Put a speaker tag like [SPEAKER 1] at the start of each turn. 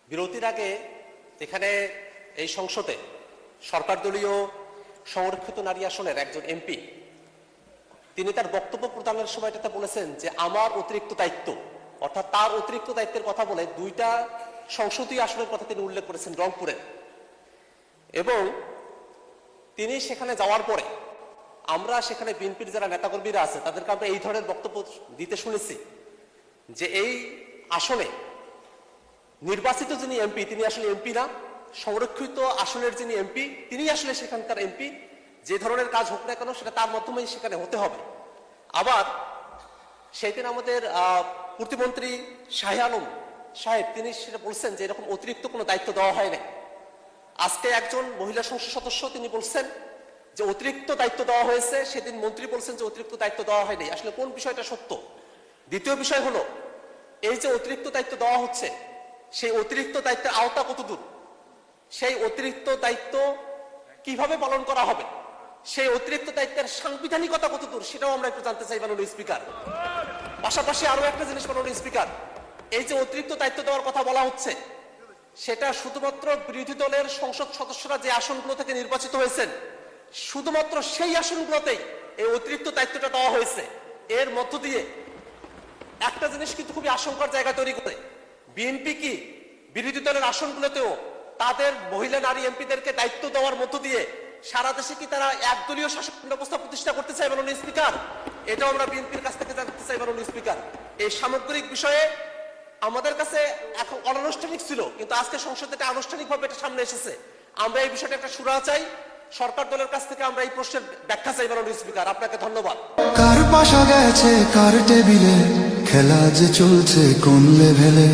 [SPEAKER 1] বিরতির আগে এখানে এই সংসদে সরকার দলীয় সংরক্ষিত নারী আসনের একজন এমপি তিনি তার বক্তব্য প্রদানের সময়টাতে বলেছেন যে আমার অতিরিক্ত দায়িত্ব, অর্থাৎ তার অতিরিক্ত দায়িত্বের কথা বলে দুইটা সংসদীয় আসনের কথা তিনি উল্লেখ করেছেন রংপুরের। এবং তিনি সেখানে যাওয়ার পরে আমরা সেখানে বিএনপির যারা নেতাকর্মীরা আছে তাদেরকে আমরা এই ধরনের বক্তব্য দিতে শুনেছি যে এই আসনে নির্বাচিত যিনি এমপি তিনি আসলে এমপি না, সংরক্ষিত আসনের যিনি এমপি তিনি আসলে সেখানকার এমপি। যে ধরনের কাজ হোক না কেন সেটা তার মাধ্যমেই সেখানে হতে হবে। আবার সেই দিন আমাদের প্রতিমন্ত্রী শাহে আলম সাহেব তিনি সেটা বলছেন যে এরকম অতিরিক্ত কোনো দায়িত্ব দেওয়া হয় না। আজকে একজন মহিলা সংসদ সদস্য তিনি বলছেন যে অতিরিক্ত দায়িত্ব দেওয়া হয়েছে, সেদিন মন্ত্রী বলছেন যে অতিরিক্ত দায়িত্ব দেওয়া হয়নি। আসলে কোন বিষয়টা সত্য? দ্বিতীয় বিষয় হলো এই যে অতিরিক্ত দায়িত্ব দেওয়া হচ্ছে সেই অতিরিক্ত দায়িত্বের আওতা কতদূর, সেই অতিরিক্ত দায়িত্ব কিভাবে পালন করা হবে, সেই অতিরিক্ত দায়িত্বের সাংবিধানিকতা কতদূর সেটাও আমরা একটু জানতে চাই মাননীয় স্পিকার। পাশাপাশি আরো একটা জিনিস মাননীয় স্পিকার, এই যে অতিরিক্ত দায়িত্ব দেওয়ার কথা বলা হচ্ছে সেটা শুধুমাত্র বিরোধী দলের সংসদ সদস্যরা যে আসনগুলো থেকে নির্বাচিত হয়েছেন শুধুমাত্র সেই আসনগুলোতেই এই অতিরিক্ত দায়িত্বটা দেওয়া হয়েছে। এর মধ্য দিয়ে একটা জিনিস কিন্তু খুবই আশঙ্কার জায়গা তৈরি করে, বিএনপি কি বিরোধী দলের আসনগুলোতেও তাদের মহিলা নারী এমপিদেরকে দায়িত্ব দেওয়ার মধ্য দিয়ে সারা দেশে কি তারা একদলীয় শাসন ব্যবস্থা প্রতিষ্ঠা করতে চায় মাননীয় স্পিকার? এটাও আমরা বিএনপির কাছ থেকে জানতে চাই মাননীয় স্পিকার। এই সামগ্রিক বিষয়ে আমাদের কাছে এখন অনানুষ্ঠানিক ছিল, কিন্তু আজকে সংসদে এটা আনুষ্ঠানিকভাবে এটা সামনে এসেছে। আমরা এই বিষয়টা একটা সুরাহা চাই, সরকার দলের কাছ থেকে আমরা এই প্রশ্নের ব্যাখ্যা চাই মাননীয় স্পিকার। আপনাকে ধন্যবাদ।
[SPEAKER 2] কার পাশা গেছে কার টেবিলে, খেলা যে চলছে কোন লেভেলে।